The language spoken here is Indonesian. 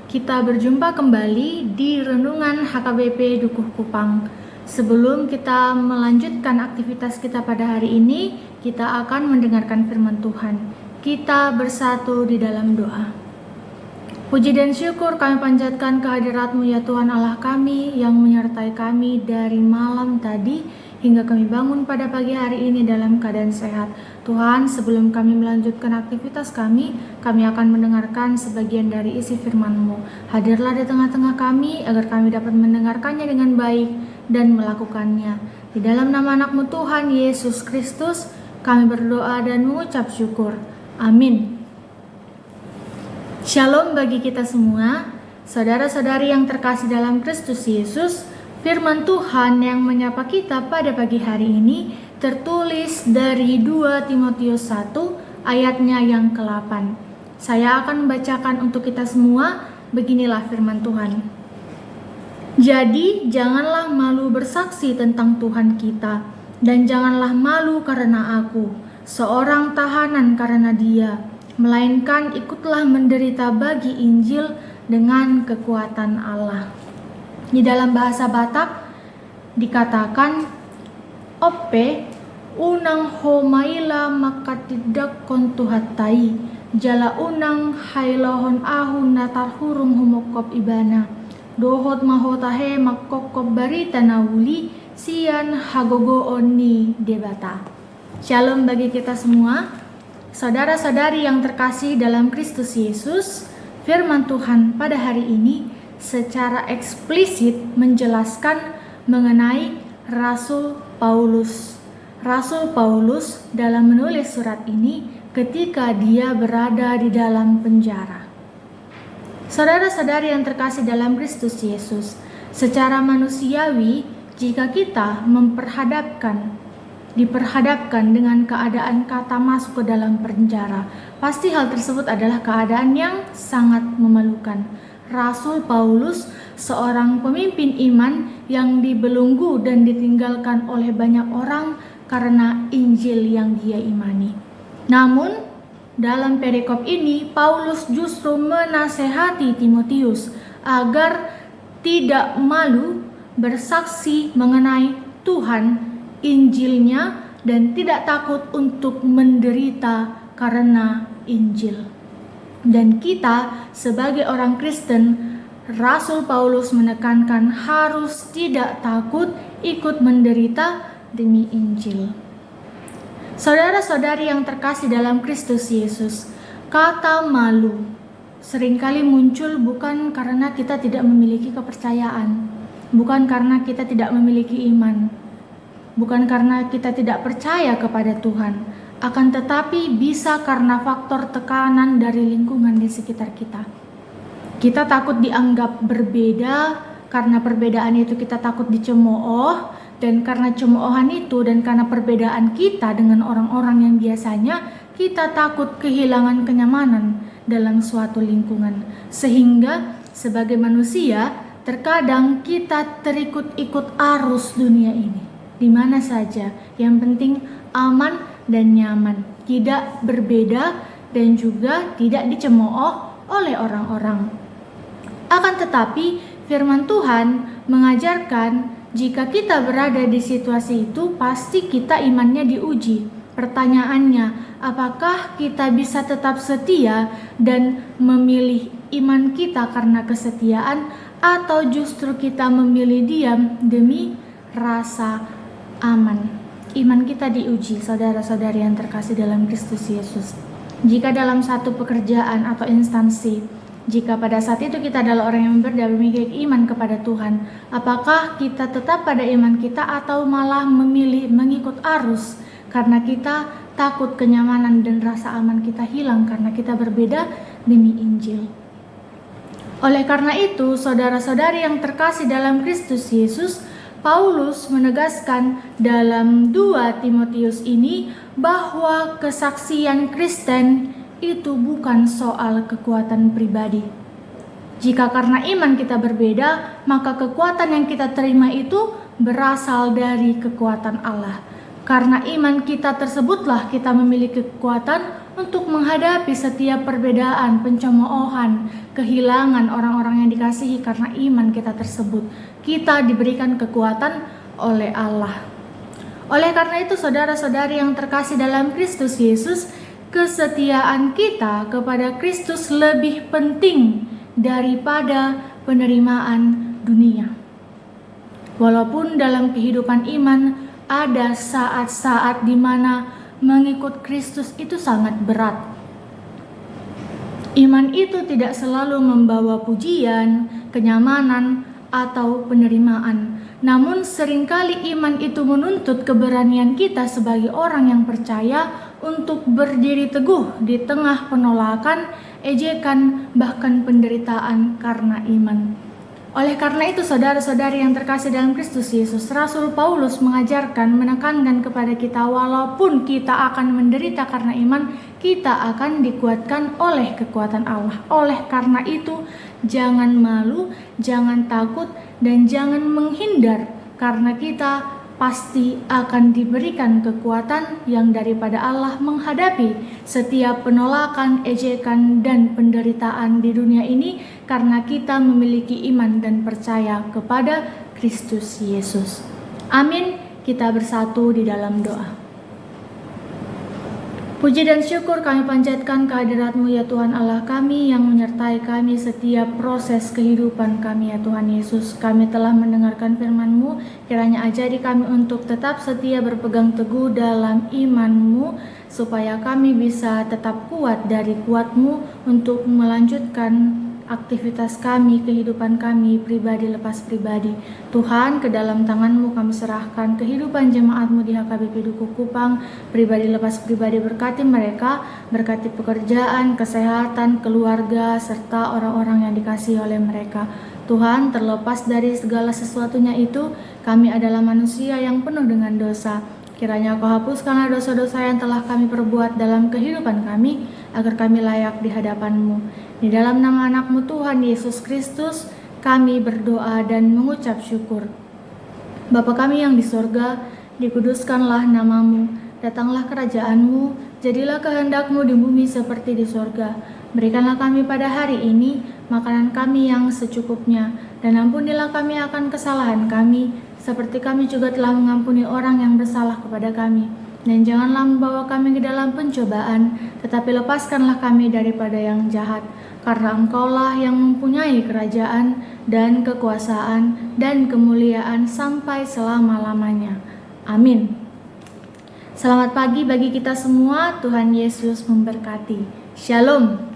Kita berjumpa kembali di Renungan HKBP Dukuh Kupang. Sebelum kita melanjutkan aktivitas kita pada hari ini, kita akan mendengarkan firman Tuhan. Kita bersatu di dalam doa. Puji dan syukur kami panjatkan kehadirat-Mu ya Tuhan Allah kami yang menyertai kami dari malam tadi hingga kami bangun pada pagi hari ini dalam keadaan sehat. Tuhan, sebelum kami melanjutkan aktivitas kami akan mendengarkan sebagian dari isi firman-Mu. Hadirlah di tengah-tengah kami agar kami dapat mendengarkannya dengan baik dan melakukannya. Di dalam nama anak-Mu Tuhan Yesus Kristus, kami berdoa dan mengucap syukur. Amin. Shalom bagi kita semua, saudara-saudari yang terkasih dalam Kristus Yesus. Firman Tuhan yang menyapa kita pada pagi hari ini tertulis dari 2 Timotius 1 ayatnya yang ke-8. Saya akan membacakan untuk kita semua. Beginilah firman Tuhan. Jadi janganlah malu bersaksi tentang Tuhan kita, dan janganlah malu karena aku, seorang tahanan karena Dia, melainkan ikutlah menderita bagi Injil dengan kekuatan Allah. Di dalam bahasa Batak dikatakan ope unang homaila makatidak kontuhatai jala unang hailohon ahun natar hurung humokop ibana dohot mahotahe makokop barita nawuli sian hagogo oni debata. Shalom bagi kita semua, saudara-saudari yang terkasih dalam Kristus Yesus. Firman Tuhan pada hari ini secara eksplisit menjelaskan mengenai Rasul Paulus. Rasul Paulus dalam menulis surat ini ketika dia berada di dalam penjara. Saudara-saudari yang terkasih dalam Kristus Yesus, secara manusiawi jika kita diperhadapkan dengan keadaan kata masuk ke dalam penjara, pasti hal tersebut adalah keadaan yang sangat memalukan. Rasul Paulus, seorang pemimpin iman yang dibelenggu dan ditinggalkan oleh banyak orang karena Injil yang dia imani. Namun, dalam perikop ini, Paulus justru menasehati Timotius agar tidak malu bersaksi mengenai Tuhan, Injilnya, dan tidak takut untuk menderita karena Injil. Dan kita sebagai orang Kristen, Rasul Paulus menekankan harus tidak takut ikut menderita demi Injil. Saudara-saudari yang terkasih dalam Kristus Yesus, kata malu seringkali muncul bukan karena kita tidak memiliki kepercayaan, bukan karena kita tidak memiliki iman, bukan karena kita tidak percaya kepada Tuhan, akan tetapi bisa karena faktor tekanan dari lingkungan di sekitar kita. Kita takut dianggap berbeda, karena perbedaan itu kita takut dicemooh, dan karena cemoohan itu dan karena perbedaan kita dengan orang-orang yang biasanya, kita takut kehilangan kenyamanan dalam suatu lingkungan. Sehingga sebagai manusia, terkadang kita terikut-ikut arus dunia ini. Di mana saja, yang penting aman dan nyaman, tidak berbeda dan juga tidak dicemooh oleh orang-orang. Akan tetapi firman Tuhan mengajarkan jika kita berada di situasi itu, pasti kita imannya diuji. Pertanyaannya, apakah kita bisa tetap setia dan memilih iman kita karena kesetiaan, atau justru kita memilih diam demi rasa aman? Iman kita diuji, saudara-saudari yang terkasih dalam Kristus Yesus. Jika dalam satu pekerjaan atau instansi, jika pada saat itu kita adalah orang yang memiliki iman kepada Tuhan, apakah kita tetap pada iman kita atau malah memilih mengikut arus karena kita takut kenyamanan dan rasa aman kita hilang karena kita berbeda demi Injil? Oleh karena itu, saudara-saudari yang terkasih dalam Kristus Yesus, Paulus menegaskan dalam 2 Timotius ini bahwa kesaksian Kristen itu bukan soal kekuatan pribadi. Jika karena iman kita berbeda, maka kekuatan yang kita terima itu berasal dari kekuatan Allah. Karena iman kita tersebutlah kita memiliki kekuatan untuk menghadapi setiap perbedaan, pencemoohan, kehilangan orang-orang yang dikasihi karena iman kita tersebut. Kita diberikan kekuatan oleh Allah. Oleh karena itu, saudara-saudari yang terkasih dalam Kristus Yesus, kesetiaan kita kepada Kristus lebih penting daripada penerimaan dunia. Walaupun dalam kehidupan iman ada saat-saat di mana mengikut Kristus itu sangat berat. Iman itu tidak selalu membawa pujian, kenyamanan, atau penerimaan. Namun seringkali iman itu menuntut keberanian kita sebagai orang yang percaya untuk berdiri teguh di tengah penolakan, ejekan, bahkan penderitaan karena iman. Oleh karena itu, saudara-saudari yang terkasih dalam Kristus Yesus, Rasul Paulus mengajarkan, menekankan kepada kita, walaupun kita akan menderita karena iman, kita akan dikuatkan oleh kekuatan Allah. Oleh karena itu, jangan malu, jangan takut, dan jangan menghindar, karena kita pasti akan diberikan kekuatan yang daripada Allah menghadapi setiap penolakan, ejekan, dan penderitaan di dunia ini karena kita memiliki iman dan percaya kepada Kristus Yesus. Amin. Kita bersatu di dalam doa. Puji dan syukur kami panjatkan kehadirat-Mu ya Tuhan Allah kami yang menyertai kami setiap proses kehidupan kami ya Tuhan Yesus. Kami telah mendengarkan firman-Mu, kiranya ajari kami untuk tetap setia berpegang teguh dalam iman-Mu, supaya kami bisa tetap kuat dari kuat-Mu untuk melanjutkan aktivitas kami, kehidupan kami, pribadi lepas pribadi. Tuhan, ke dalam tangan-Mu kami serahkan kehidupan jemaat-Mu di HKBP Duku Kupang, pribadi lepas pribadi. Berkati mereka, berkati pekerjaan, kesehatan, keluarga, serta orang-orang yang dikasihi oleh mereka. Tuhan, terlepas dari segala sesuatunya itu, kami adalah manusia yang penuh dengan dosa. Kiranya Kau hapuskanlah dosa-dosa yang telah kami perbuat dalam kehidupan kami, agar kami layak di hadapan-Mu. Di dalam nama anak-Mu Tuhan Yesus Kristus, kami berdoa dan mengucap syukur. Bapa kami yang di sorga, dikuduskanlah nama-Mu, datanglah kerajaan-Mu, jadilah kehendak-Mu di bumi seperti di sorga. Berikanlah kami pada hari ini makanan kami yang secukupnya, dan ampunilah kami akan kesalahan kami, seperti kami juga telah mengampuni orang yang bersalah kepada kami. Dan janganlah membawa kami ke dalam pencobaan, tetapi lepaskanlah kami daripada yang jahat. Karena Engkaulah yang mempunyai kerajaan dan kekuasaan dan kemuliaan sampai selama-lamanya. Amin. Selamat pagi bagi kita semua. Tuhan Yesus memberkati. Shalom.